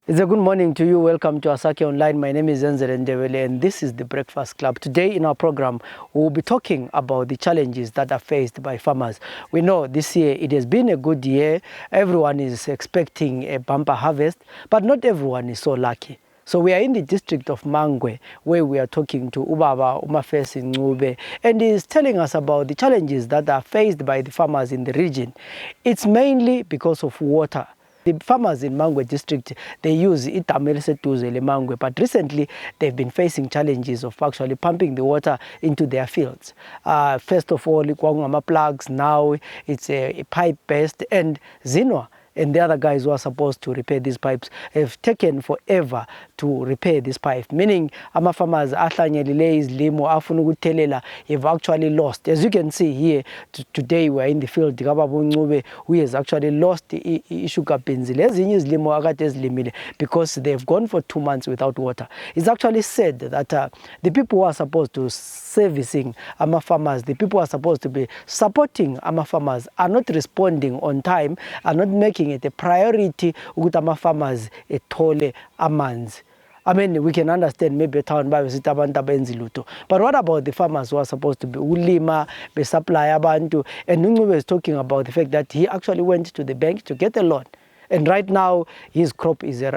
It's a good morning to you. Welcome to Asake Online. My name is Zenzele Ndebele and this is the Breakfast Club. Today in our program, we'll be talking about the challenges that are faced by farmers. We know this year it has been a good year. Everyone is expecting a bumper harvest, but not everyone is so lucky. So we are in the district of Mangwe, where we are talking to Mafesi Ncube, and he is telling us about the challenges that are faced by the farmers in the region. It's mainly because of water. The farmers in Mangwe district, they use Zenzele Mangwe, but recently they've been facing challenges of actually pumping the water into their fields. First of all, plugs, now it's a pipe-based, and Zinwa and the other guys who are supposed to repair these pipes have taken forever to repair this pipe, meaning farmers have actually lost. As you can see here, today we're in the field, who has actually lost sugar beans because they've gone for 2 months without water. It's actually said that the people who are supposed to servicing farmers, the people who are supposed to be supporting farmers are not responding on time, are not making it a priority ukuthi farmers ethole amanzi. I mean, we can understand maybe town by luto. But what about the farmers who are supposed to be ulima, be supply abantu? And Mangwe is talking about the fact that he actually went to the bank to get a loan. And right now, his crop is a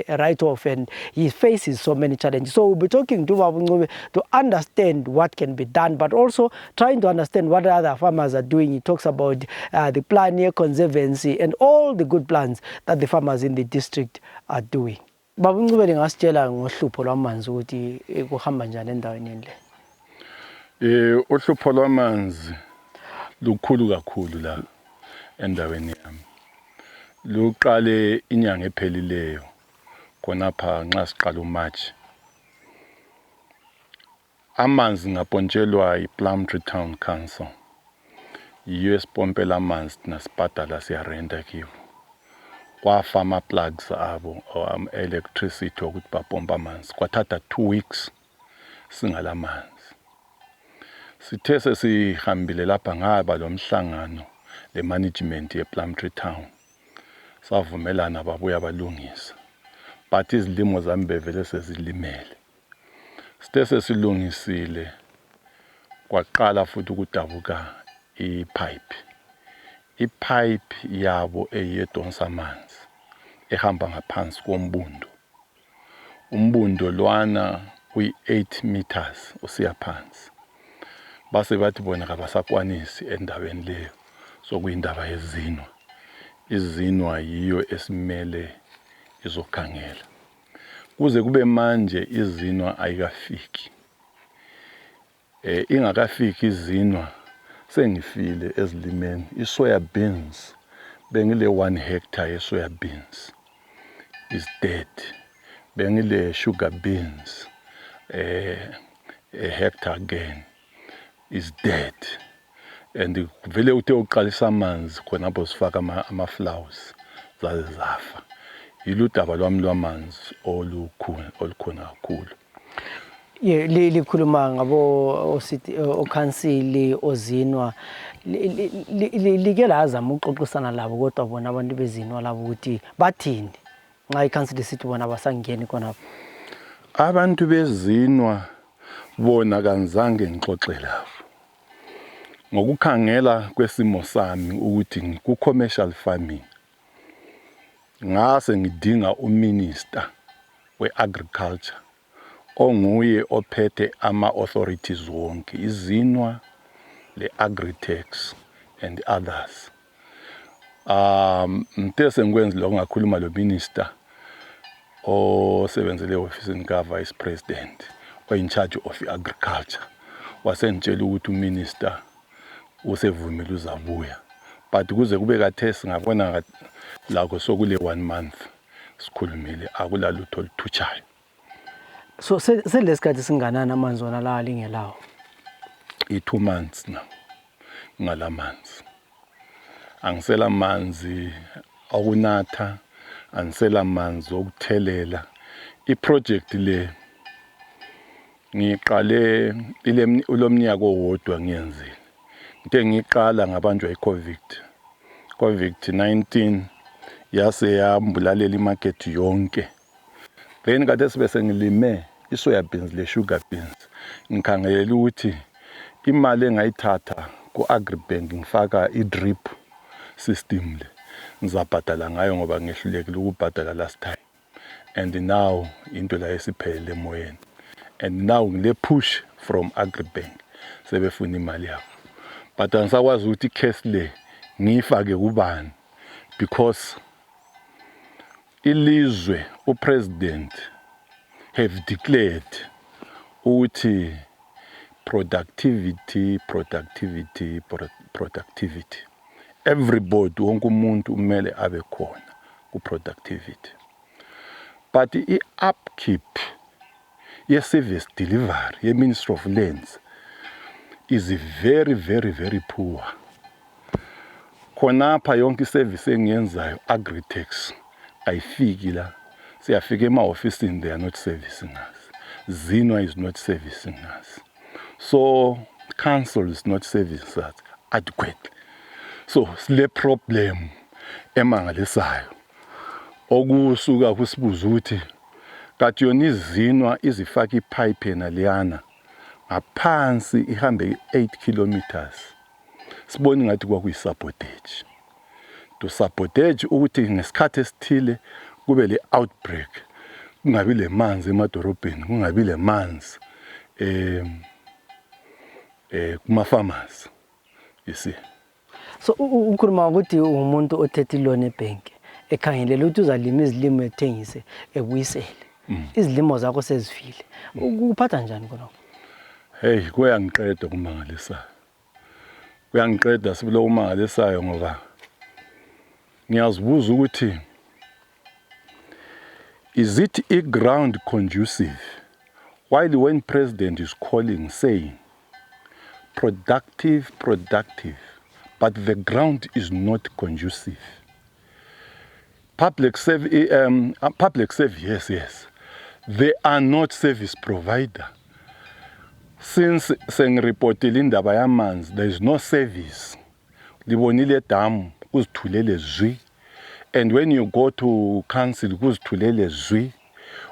write-off, and he faces so many challenges. So we'll be talking to Mangwe to understand what can be done, but also trying to understand what other farmers are doing. He talks about the plan here, conservancy, and all the good plans that the farmers in the district are doing. Baba Ncube ngasitshela ngohlupho lwamanzi ukuthi kuhamba njani endaweni le. Uhlupho lwamanzi lukhulu kakhulu la endaweni yami. Luqale inyanga ephelileyo khonapha nxa siqala uMarch. Amanzi ngapontshelwa iPlumtree Town Council. US pompela amanzi nasibhadala siyarenta kiwo. Kwafa ama-plugs abo electricity ukuthi bapompa amanzi. Kwathatha 2 weeks singala manzi. Sithe sesihambile lapha ngaba lo mhlangano le management yePlumtree Town. Savumelana babuya balungisa. But izilimo zami bevele sezilimele. Sithe sesilungisile kwaqala futhi ukudabuka ipipe. Ipipe yabo eyedonsa amanzi ehamba ngaphansi kombundo. Umbundo lwana uyi-8 meters usiya phansi. Base bathi bona kabasakwanisi endaweni leyo sokuyindaba yezinwa. Izinwa yiyo esimele izokhangela. Kuze kube manje izinwa ayikafiki. Ingakafiki izinwa sengifile ezilimeni. Isoya beans bengile 1 hectare yesoya beans is dead. Bengile sugar beans a hectare again is dead. And vele uthe uqalisa amanzi khonapho sifaka ama-flowers zafa. Yiludaba lwami lwamanzi olukhona kakhulu. Yeah, likhuluma ngabo okhansili ozinwa like lazama ukuxoxisana labo kodwa bona abantu bezinwa labo ukuthi bathini nxa ikhansili sithi bona basangeni khonapho. Abantu bezinwa bona kanzange ngixoxe labo. Ngokukhangela kwesimo sami ukuthi ku-commercial farming ngase ngidinga uminister we-agriculture onguye ophethe ama-authorities wonke, izinwa, le-agri-tax and others. Mthe sengikwenzi lokho ngakhuluma lo minister osebenzele ofisini ka-vice president in charge of agriculture. Wasengitshela ukuthi uminister usevumile uzabuya. But kuze kube kathesi ngabona lakho sokule 1 month sikhulumile akulalutho oluthutshayo. So selesikhathi singanani amanzi wona la alingelawo? 2 months now ngala manzi. Angisela manzi okunatha, angisela manzi okuthelela. Iproject le ngiqale ulomnyaka owodwa ngiyenzile. Into engiqala ngabanjwa iCovid. COVID-19 yase yambulalela imarket yonke. Then kade sibe sengilime isoya beans le sugar beans. Ngikhangelela ukuthi imali engayithatha ku Agribank ngifaka i-drip system le. Ngizabhadala ngayo ngoba ngehlulekile ukubhadala last time. And now into la esiphelele emoyeni. And now ngile push from Agribank sebefuna imali yabo. But angisakwazi ukuthi case le ngifake kubani because ilizwe upresident have declared ukuthi productivity. Everybody wonke umuntu umele abe khona ku productivity. But the upkeep ye-service delivery ye-Ministry of Lands is very poor. Khonapha yonke service engiyenzayo Agritex ayifiki la. Siyafika ema-office they are not servicing us. Zinu is not servicing us. So council is not servicing us adequately. So sile problem emangalisayo. Okusuka kusibuza ukuthi kathi yona izinwa izifaka ipipe naliyana ngaphansi ihambe 8 kilometers. Sibone ngathi kwakuyisabotage. To sabotage ukuthi ngesikhathi esithile kube le outbreak. Kungabi le manzi emadorobheni, kungabi le manzi kuma farmers. You see. So ukhuluma ukuthi umuntu othethe loan ebank ekhangelela ukuthi uzalima izilimo ethengise ebuyisele. Izilimo zakho sezifile. Ukuphatha njani khona? Hey, kuyangiqeda kumangalisayo. Kuyangiqeda sibule umangalisayo ngoba ngiyazibuza ukuthi is it a ground conducive while when president is calling saying productive, but the ground is not conducive. Public service, yes. They are not service provider. Since sengireportile indaba yamanzi, there is no service. Libonile dam kuzithulele zwi. And when you go to council kuzithulele zwi.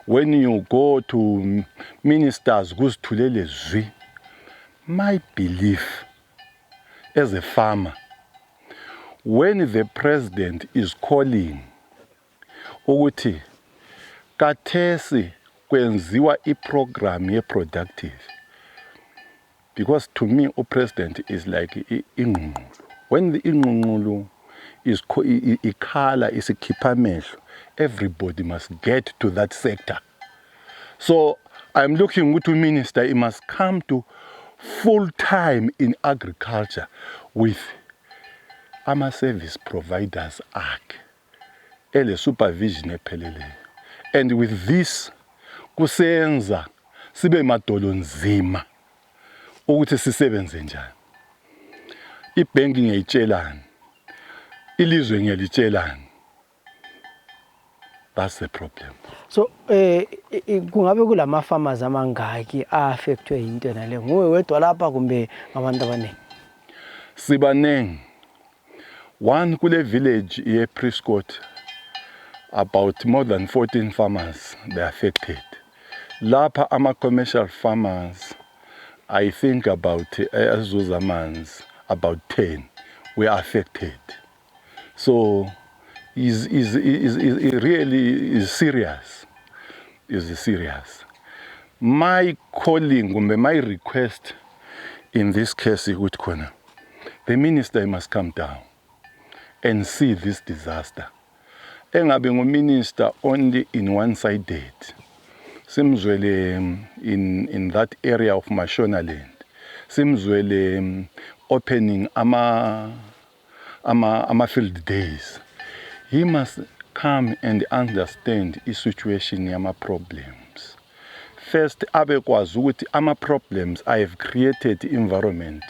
When you go to ministers kuzithulele zwi. My belief as a farmer, when the president is calling ukuthi kathesi kwenziwa iprogram ye-productive, because to me a president is like ingqungqulu. When the ingqungqulu is ikhala isikhipha amehlo, everybody must get to that sector. So I'm looking to minister, he must come to full time in agriculture with ama-service providers akhe ele supervision ephelele. And with this kusenza sibe madolo nzima ukuthi sisebenze njani. Ibanking ngiyitshelana, ilizwe ngiyalitshelana. That's the problem. So kungabe kulama farmers amangaki affectwe into nale? Nguwe wedwa lapha kumbe ngabantu abaningi? Sibanengi. One kule village ye Prescott, about more than 14 farmers they affected. Lapha ama commercial farmers, I think about about 10 were affected. So is really is serious. Is serious. My calling, my request in this case, the minister must come down and see this disaster. Engabe minister only in one-sided. Simzwele in that area of Mashonaland. Simzwele opening ama field days. He must come and understand the situation yama problems. First, abekwazi ukuthi ama problems I have created environment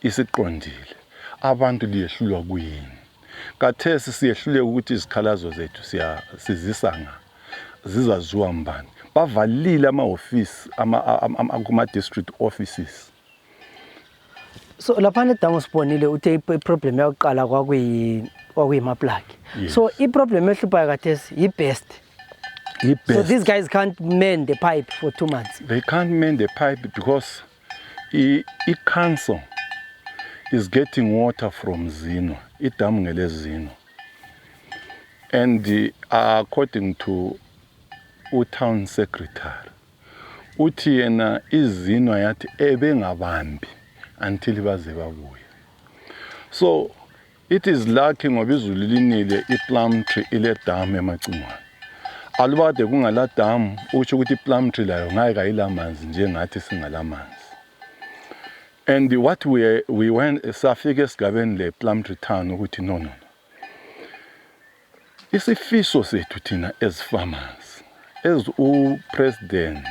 isiqondile. Abantu liyehlulwa kuyini. Kathesi siyehluleka ukuthi izikhalazo zethu sizisanga zizaziwa mbani. Bavalile ama-office ama-district offices. So lapha nedamu sibonile uthe problem yokuqala kwakuyi okuyima-plug. Yes. So i-problem ehluphayo khathesi yi-best. So these guys can't mend the pipe for 2 months. They can't mend the pipe because i-council is getting water from Zinu, idamu ngele Zinu. And according to town secretary, uthi yena izino yathi ebengabambi until baze babuye. So it is lucky ngoba izulu linile i-plum tree ile dam emacingwane. Alubade kungala dam ukusho ukuthi i-plum tree layo ngeke ayilamanzi njengathi singalamanzi. And what we went safike esigabeni le plum tree town ukuthi no. Isifiso sethu thina as farmers, as president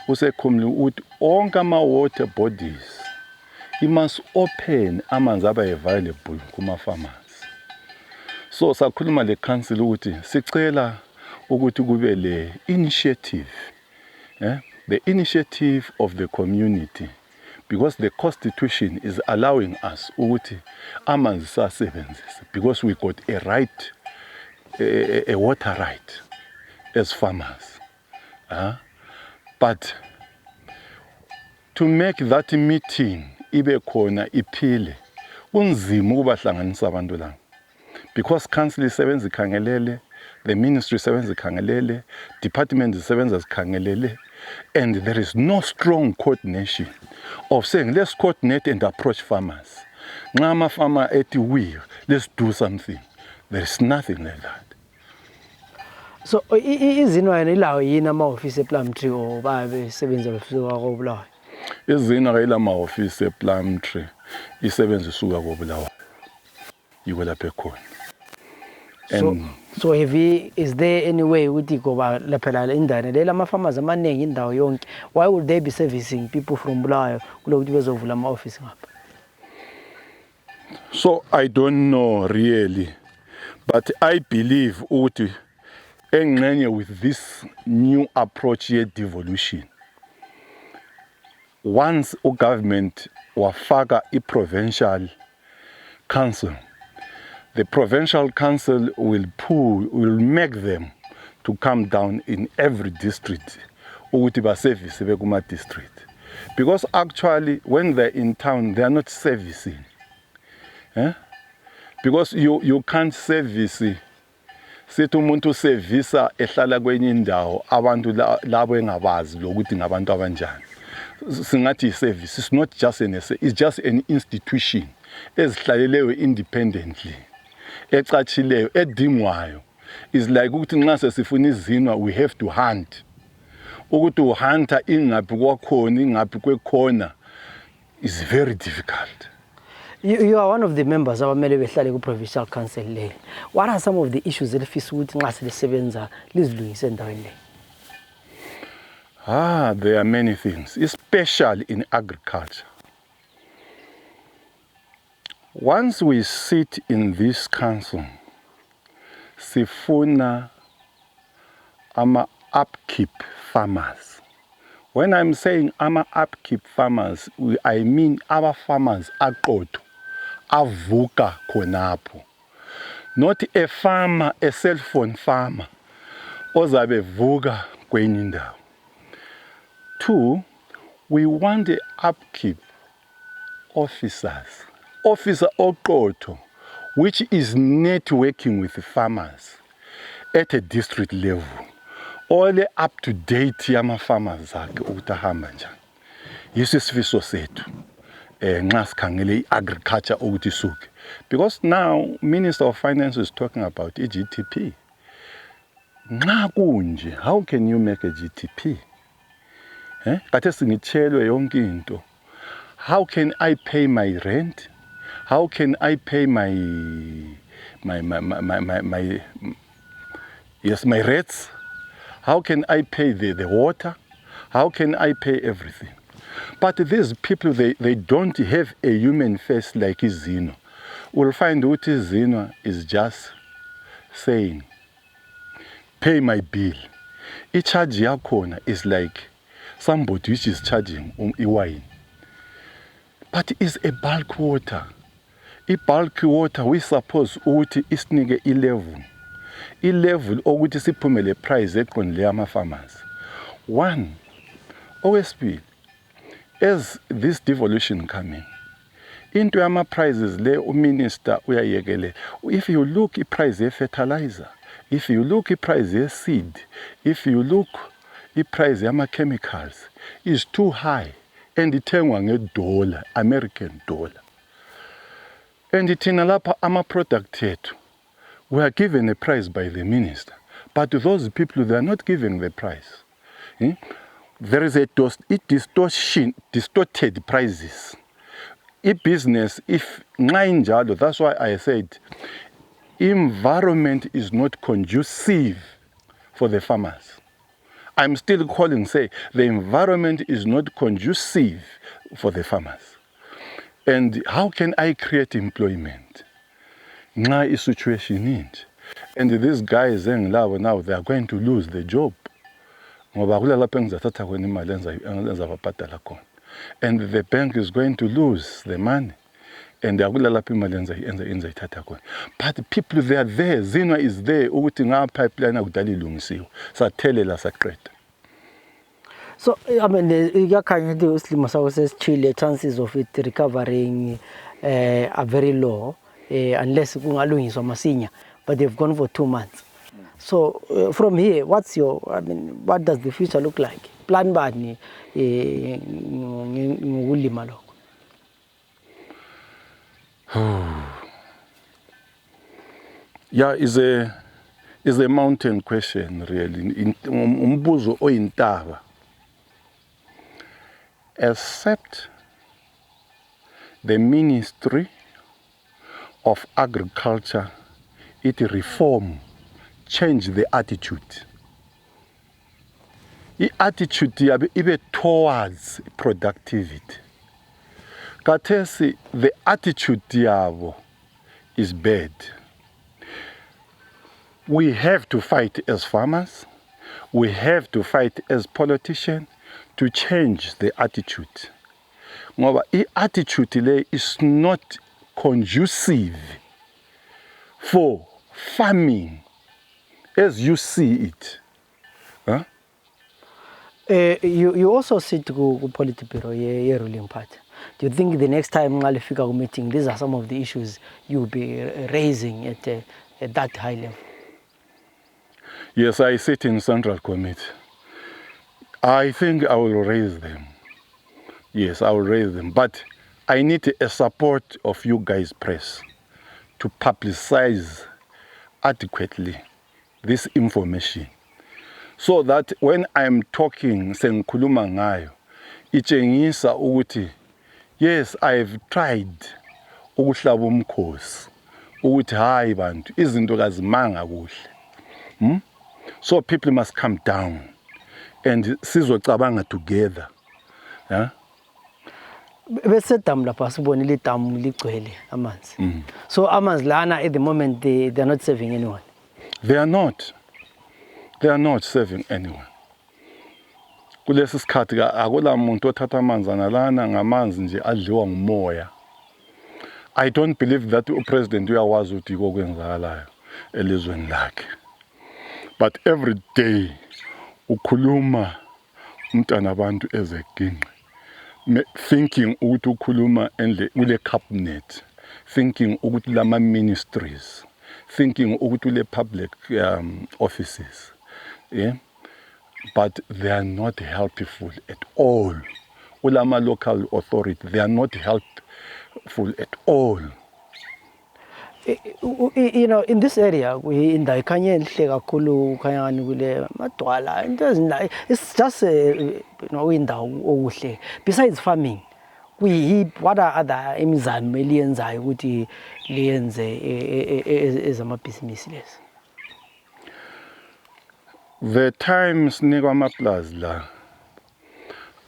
usekhumula ukuthi onke ama-water bodies must open amanzi abe available kuma-farmers. So sakhuluma le council ukuthi sicela ukuthi kube le initiative, the initiative of the community, because the constitution is allowing us ukuthi amanzi sasebenzise, because we got a right, a water right as farmers. But to make that meeting ibe khona iphile kunzima ukubahlanganisa abantu la, because council isebenza ikhangelele, the ministry isebenza ikhangelele, department isebenza zikhangelele, and there is no strong coordination of saying let's coordinate and approach farmers. Nxa ama-farmer ethi let's do something. There is nothing like that. So izino yena ilawo yini ama-office ePlumtree or bayabesebenza befika koBulawayo? Izino kayila ama-office ePlumtree isebenza isuka koBulawayo. Yiko lapha ekhona. So is there any way ukuthi ngoba lapha la indawo lela ama-farmers amaningi indawo yonke, why would they be servicing people from Bulawayo kulokuthi bezovula ama-office ngapha? So I don't know really, but I believe ukuthi engxenye with this new approach ye-devolution, once a government wafaka i-provincial council, the provincial council will make them to come down in every district ukuthi ba-service bekuma district, because actually when they're in town they are not servicing, because you can't service. Sithi umuntu servisa ehlala kwenye indawo abantu labo engabazi lokuthi ngabantu abanjani. Singathi service is not just it's just an institution ezihlaleleyo independently, ecachileyo, edingwayo. Is like ukuthi nxa sesifuna izinwa we have to hunt. Ukuthi uhunta ingaphi kwakhona ingaphi kwekhona is very difficult. You are one of the members of the Provincial Council. What are some of the issues that there are many things, especially in agriculture. Once we sit in this council, sifuna ama upkeep farmers. When I'm saying ama upkeep farmers, I mean our farmers aqotho avuka khonapho, not a farmer, a cell phone farmer ozabe vuka kwenye indawo. 2, we want the upkeep officers, officer oqotho, which is networking with the farmers at a district level, all the up-to-date yama farmers zakhe ukuthi ahamba njani. Yiso isifiso sethu nxa sikhangele agriculture ukuthi isuke, because now Minister of Finance is talking about GTP. Nxa kunje, how can you make a GTP? Kade singitshelwe yonke into. How can I pay my rent? How can I pay my rates? How can I pay the water? How can I pay everything? But these people, they don't have a human face like Zino. We'll find what Zino is just saying, pay my bill. Each charge yakona is like somebody which is charging wine. But it's a bulk water. I-bulk water we suppose ukuthi isinike i-level ukuthi siphumele price eqondile ama-farmers. One, okwesibili, as this devolution coming, into yama-prices le uminister uyayekele. If you look i-price ye-fertilizer, if you look i-price ye-seed, if you look i-price yama-chemicals, is too high and ithengwa nge-dollar, American dollar. And thina lapha ama-product ethu, we are given a price by the minister, but those people, they are not giving the price. There is a distorted prices. Business, if njalo, that's why I said environment is not conducive for the farmers. I'm still calling, say, the environment is not conducive for the farmers. And how can I create employment? Now is situation it. And these guys now, they are going to lose the job. And the bank is going to lose the money. And but people, they are there. Zina is there. Pipeline So, I mean, the chances of it recovering are very low, unless but they've gone for 2 months. So, from here, what does the future look like? Plan bani ulima. Yeah, is a mountain question, really. Umbuzo oyintaba. Except the Ministry of Agriculture, it reform, change the attitude. The attitude even towards productivity. Katesi, the attitude is bad. We have to fight as farmers. We have to fight as politicians to change the attitude. The attitude is not conducive for farming as you see it. Huh? You also sit to Politburo, your ruling party. Do you think the next time you figure meeting, these are some of the issues you'll be raising at that high level? Yes, I sit in Central Committee. I think I will raise them. Yes, I will raise them. But I need a support of you guys, press, to publicize adequately this information. So that when I'm talking, sengikhuluma ngayo, itshengisa ukuthi yes, I've tried ukuhlaba umkhosi ukuthi hayi bantu izinto kazimanga kuhle. So people must come down and sizocabanga together. Yeah? Besedam lapha sibonile idamu ligcwele amanzi. So amanzi lana at the moment they are not serving anyone. They are not. They are not serving anyone. Kulesi sikhathi akula muntu othatha amanzi analana ngamanzi nje adliwa ngumoya. I don't believe that upresident uyawazi ukuthi kokwenzakalayo elizweni lakhe. But every day ukhuluma umntana abantu ezeginqe, thinking ukuthi ukhuluma ule cabinet, thinking ukuthi lama ministries, thinking ukuthi ule public offices. Yeah? But they are not helpful at all. Ulama local authority, they are not helpful at all. You know, in this area, we in the kakhulu kanyani kule madwala. It's just in the besides farming, what are other millions I would as a business less. The times Negama Plaza,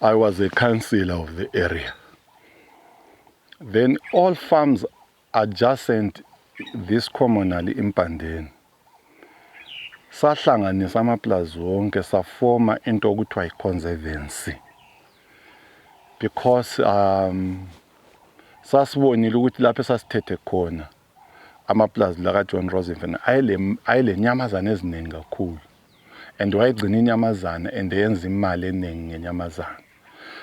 I was a councillor of the area. Then all farms adjacent this communally impandeni sahlanganisa amaplazi wonke safoma into okuthiwa iconservancy because sasibonile ukuthi lapho sasithethe khona amaplazi la kaJohn Rosenfeld ayile nyamazana eziningi kakhulu, and wayegcina inyamazana and yenza imali eningi ngenyamazana.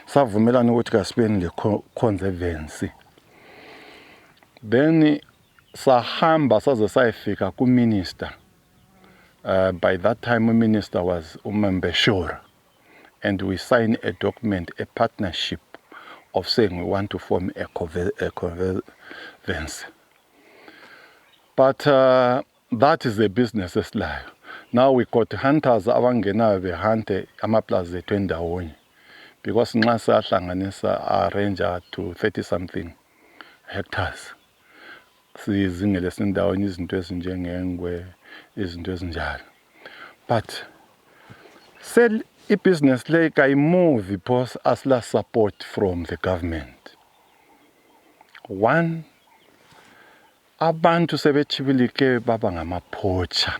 Savumelana ukuthi kasibeni le conservancy. Then sahamba saze sayifika ku minister. By that time the minister was Mangwe, and we signed a document, a partnership of saying we want to form a conservancy. But that is the business as life. Now we got hunters abangena behunte amaplazi ethu endawonye, because nxa sahlanganisa a ranger to 30 something hectares. Sizingele sindawonye izinto ezinjengengwe, izinto ezinjalo. But sell i-business like I move because as la support from the government. One, abantu sebechibilike baba ngamapoacher.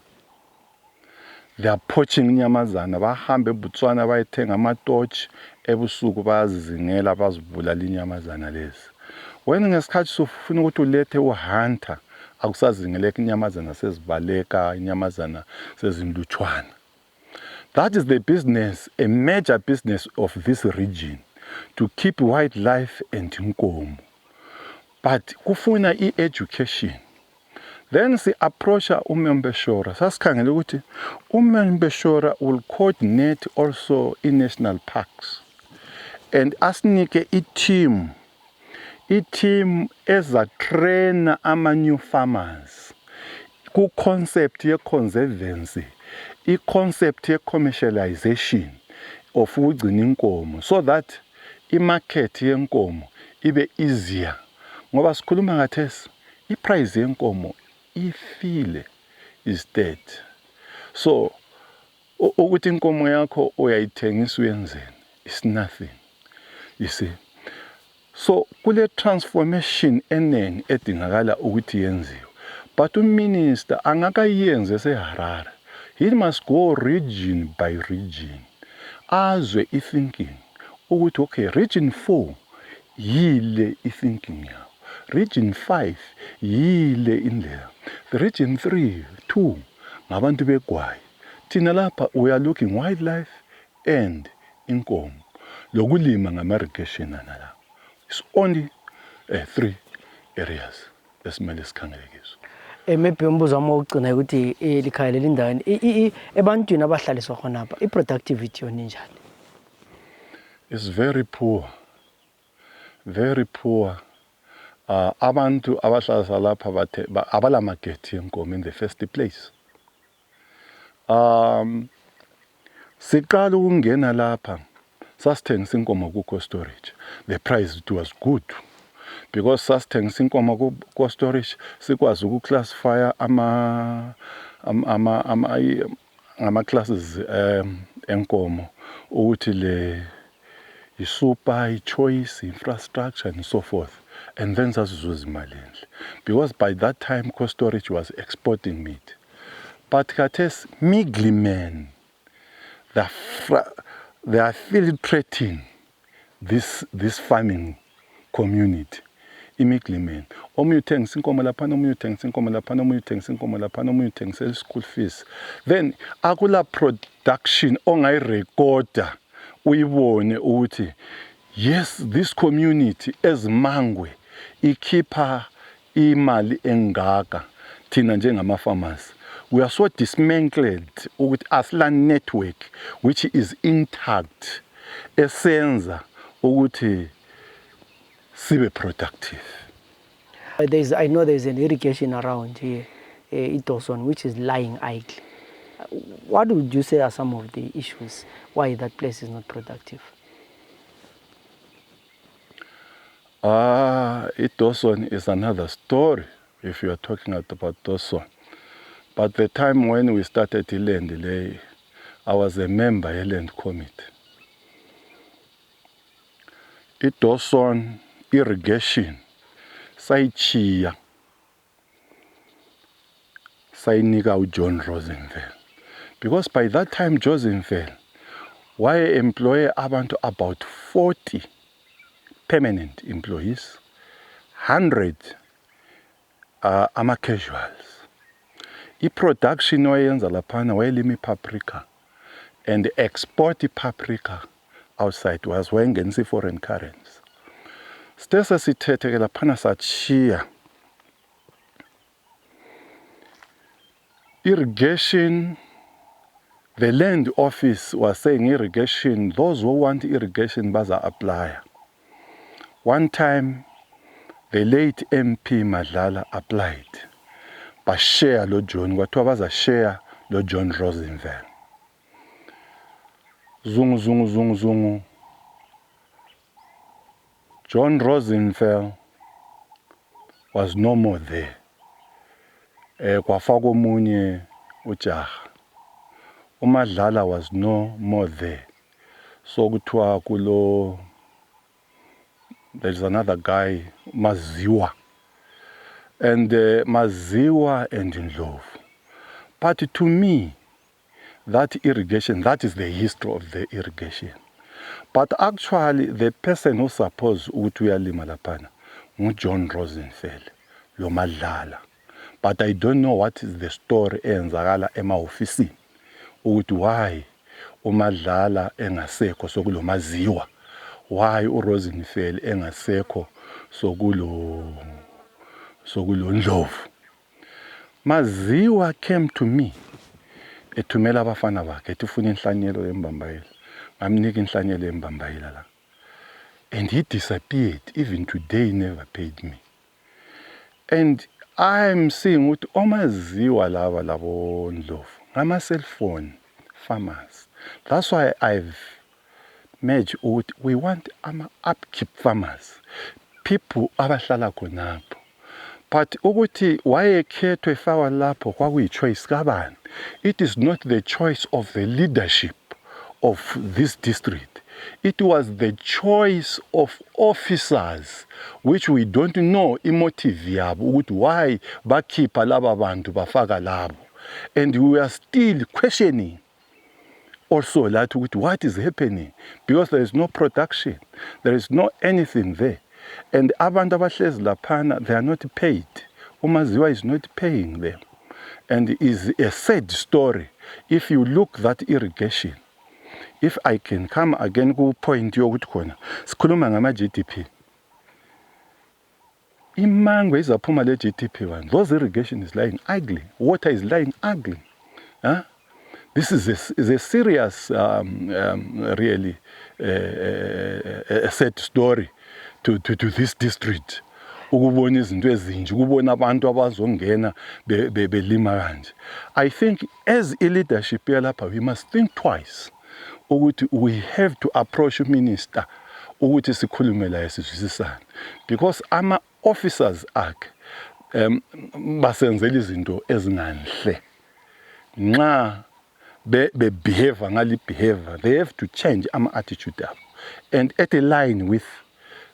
They are poaching inyamazana, bahambe eBotswana bayithenga amatochi ebusuku bazizingela bazibulala inyamazana lezi. Wena ngesikhathi sofuna ukuthi ulethe uhunter akusazingeleka inyamazana sezibaleka, inyamazana sezindutshwana. That is the business, a major business of this region, to keep wildlife and inkomo. But kufuna i-education. Then si approach uMembeshora. Sasikhangela ukuthi uMembeshora will coordinate also in national parks and asinike i-team eza train ama new farmers ku concept ye conservancy, i concept ye commercialization of ukugcina inkomo, so that i market yenkomo ibe easier. Ngoba sikhuluma ngathesi i price yenkomo ifile is dead. So ukuthi inkomo yakho uyayithengisa uyenzeni, it's nothing, you see. So kule transformation eneng edingakala ukuthi yenziwe, but uminister angakayenze seHarare. He must go region by region, azwe i-thinking ukuthi okay, region 4 yile i-thinking yawo, region 5 yile indlela, the region 3, 2 ngabantu begwayi. Thina lapha we are looking wildlife and inkomo, lokulima ngama-irrigation nala. It's only 3 areas esimele sikhangele kizo. Maybe umbuzo wami wokugcina ukuthi likhaya lelindaweni ebantwini abahlaliswa khonapha i-productivity yona injani? It's very poor, very poor. Abantu abahlalisa lapha bathe abala market yenkomo in the first place. Siqala ukungena lapha sasithengisa inkomo ku storage. The price it was good, because sasithengisa inkomo ku storage sikwazi ukuclassify ama classes enkomo ukuthi le super, choice, infrastructure and so forth, and then sasizuza imali enhle, because by that time cold storage was exporting meat. But kates middlemen, they are filtrating this farming community. Imiddlemen, omunye uthengisa inkomo laphana, omunye uthengisa inkomo laphana, omunye uthengisa inkomo laphana, omunye uthengisa school fees. Then akula production ongayirecorda uyibone ukuthi yes, this community as Mangwe ikhipha imali engaka. Thina njengama farmers we are so dismantled ukuthi asla network which is intact esenza ukuthi sibe productive. I know there's an irrigation around here, Itoson, which is lying idle. What would you say are some of the issues why that place is not productive? Itoson is another story if you are talking about Itoson. But the time when we started the land delay, I was a member of the land committee. Itoson irrigation sayichiya sayinika uJohn Rosenfeld, because by that time Rosenfeld employ abantu about 40 permanent employees, 100 ama-casuals. I-production wayenza laphana wayelima ipaprika and export ipaprika outside was wayengenisa i-foreign currency. Sithe sithethe ke laphana satshiya irrigation. The land office was saying irrigation, those who want irrigation baza apply. One time the late MP Madlala applied. Bashare lo John, kwathiwa baza share lo John Rosenfeld. Zungu. John Rosenfeld was no more there. Kwafaka omunye ujaha. Umadlala was no more there. So kuthiwa kulo, there's another guy, Maziwa. And Maziwa and Ndlovu. But to me, that irrigation, that is the history of the irrigation. But actually, the person who supposed ukuthi uyalima laphana, John Rosenfeld, lo Madlala. But I don't know what is the story eyenzakala ema-ofisini. Ukuthi why uMadlala engasekho sokulo Maziwa, why uRosenfeld engasekho sokulo Ndlovu. Maziwa came to me ethumela abafana bakhe ethi ufuna inhlanyelo embambayela, ngamnika inhlanyelo embambayela la, and he disappeared. Even today he never paid me. And I'm seeing ukuthi oMaziwa labo Ndlovu ngama cell phone farmers. That's why I've merged with, we want upkeep farmers, people abahlala khonapho. But ukuthi wayekhethwe efakwa lapho kwakuyi-choice kabani. It is not the choice of the leadership of this district. It was the choice of officers, which we don't know imotive yabo ukuthi why bakhipha laba bantu bafaka labo. And we are still questioning also what is happening, because there is no production, there is no anything there. And abantu abahlezi laphana, they are not paid. uMaziwa is not paying them. And it is a sad story. If you look that irrigation, if I can come again ku point yokuthi khona sikhuluma ngama-GDP, Mangwe izaphuma le GDP one, those irrigation is lying ugly, water is lying ugly. This is a serious, really a sad story to this district. Ukubona izinto ezinje, ukubona abantu abazongena belima kanje. I think as a leadership yalapha, we must think twice. Ukuthi we have to approach minister ukuthi sikhulume la sizwisisana, because ama officers akhe basenzela izinto ezinganhle. Nxa behave ngali behavior, they have to change ama attitude up and at a line with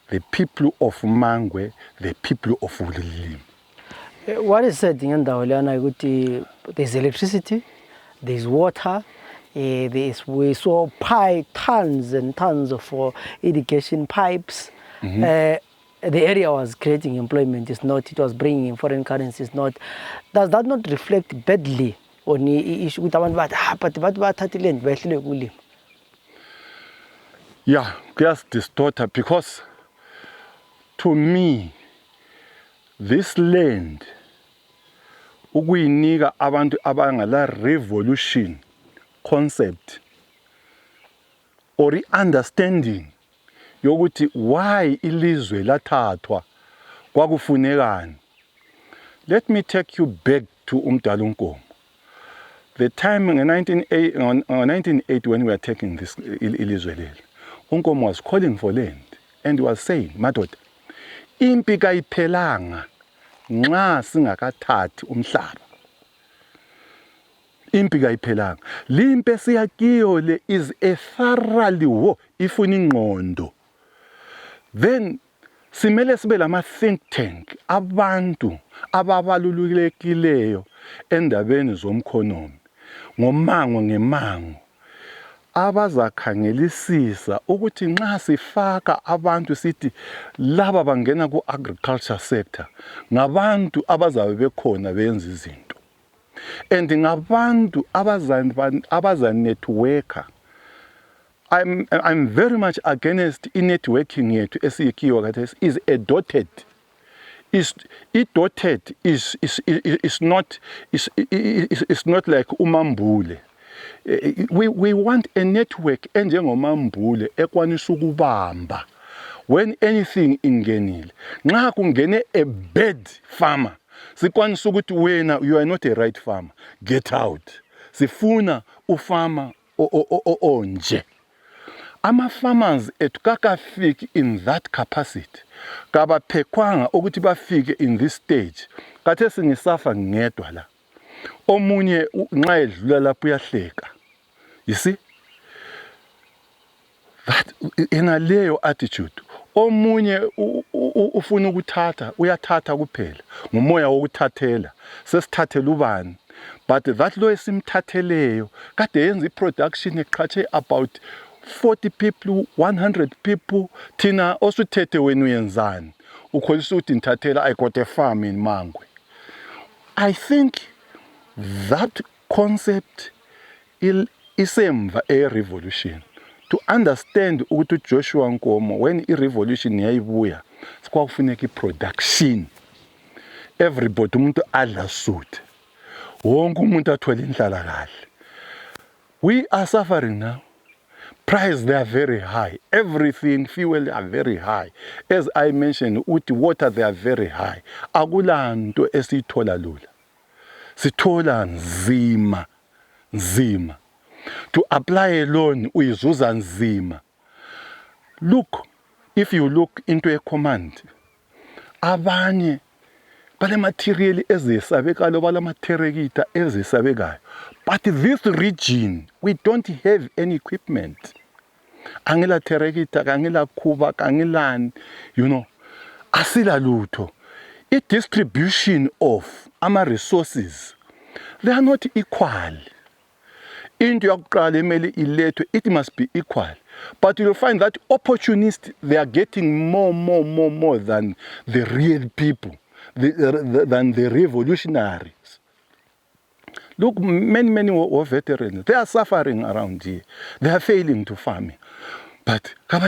the people of Mangwe, the people of Ulilima. What is said in ukuthi there's electricity, there's water, we saw tons and tons of irrigation pipes. The area was creating employment, it was bringing in foreign currencies, does that not reflect badly on the issue with abantu? Yeah, just distorted, because to me, this land, ukuyinika abantu abangala revolution concept or understanding yokuthi why ilizwe lathathwa kwakufunekani. Let me take you back to uMdala uNkomo. The time in 1980 when we were taking this ilizwe leli, uNkomo was calling for land and was saying, madoda, impi kayiphelanga nxa singakathathi umhlaba. Impi kayiphelanga. Limpe siyakiyo le is a thoroughly war, ifuna ingqondo. Then simele sibe lama think tank, abantu ababalululekileyo endabeni zomkhonomi, ngomango ngemango. abazakhangelisisa ukuthi nxa sifaka abantu sithi laba bangena ku-agriculture sector ngabantu abazabe bekhona benza izinto and ngabantu abazanetworker. I'm very much against i-networking yethu esiyikhiwa khathesi is a dotted. Is not like umambule. We want a network enjengomambule ekwanisa ukubamba when anything ingenile. Nxa kungene a bad farmer sikwanisa ukuthi wena you are not a right farmer, get out. Sifuna ufama onje. Ama-farmers etukakafiki in that capacity kabaphekwanga ukuthi bafike in this stage. Khathesi ngisafa ngedwa la, omunye nxa edlula lapho uyahleka. You see that ina leyo attitude. Omunye ufuna ukuthatha uyathatha kuphela ngomoya wokuthathela sesithathela ubani, but that lo esimthatheleyo kade yenza i-production eqhatshe about 40 people, 100 people. Thina osuthethe wena uyenzani ukholisa ukuthi ngithathela I got a farm in Mangwe. I think that concept isemva e-revolution. To understand ukuthi Joshua Nkomo when i-revolution yayibuya sikwakufuneka i-production, everybody umuntu adla suit, wonke umuntu athwele inhlalakahle. We are suffering now. Prices, they are very high. Everything, fuel are very high. As I mentioned, water, they are very high. Akula nto esithola lula. Sithola nzima. To apply a loan, uyizuza nzima. Look, if you look into a command, abanye bale material ezisabekayo, bale materekita ezisabekayo. But this region, we don't have any equipment. Angela terekita, angela kuba, angelan, asila luto. A distribution of our resources, they are not equal. It must be equal. But you'll find that opportunists, they are getting more than the real people, than the revolutionaries. Look, many war veterans, they are suffering around here. They are failing to farm. But that's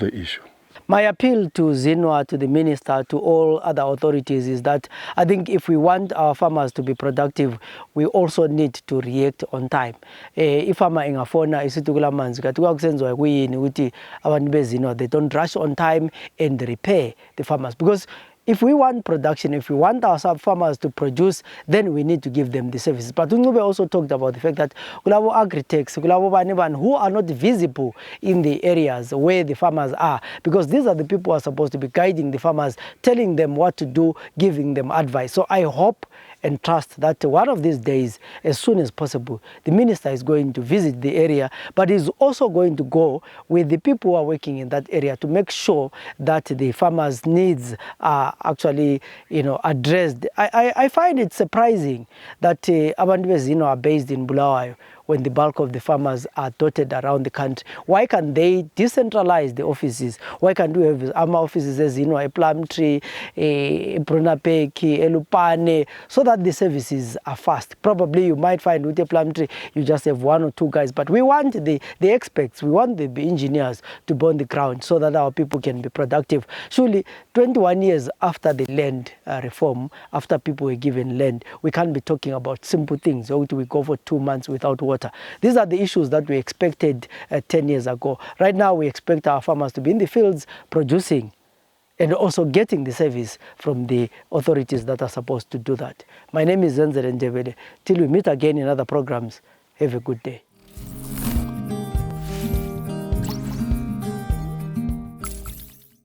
the issue. My appeal to Zinwa, to the minister, to all other authorities is that I think if we want our farmers to be productive, we also need to react on time. If farmer ingafona isitukula manzi katuka kusenzo kuyini ukuthi abantu beZinwa they don't rush on time and repair the farmers, because if we want production, if we want our farmers to produce, then we need to give them the services. But Ncube also talked about the fact that kulabo agri-techs, kulabo baniban who are not visible in the areas where the farmers are, because these are the people who are supposed to be guiding the farmers, telling them what to do, giving them advice. So I hope and trust that one of these days, as soon as possible, the minister is going to visit the area, but is also going to go with the people who are working in that area to make sure that the farmers' needs are actually, addressed. I find it surprising that abantu beZinwa are based in Bulawayo when the bulk of the farmers are dotted around the country. Why can't they decentralize the offices? Why can't we have AMA offices as a Plumtree, Brunapeki, Elupane, so that the services are fast? Probably you might find with a Plumtree, you just have one or two guys, but we want the experts, we want the engineers to burn the ground so that our people can be productive. Surely, 21 years after the land reform, after people were given land, we can't be talking about simple things. Or do we go for 2 months without water? These are the issues that we expected 10 years ago. Right now, we expect our farmers to be in the fields producing and also getting the service from the authorities that are supposed to do that. My name is Zenzele Ndebele. Till we meet again in other programs, have a good day.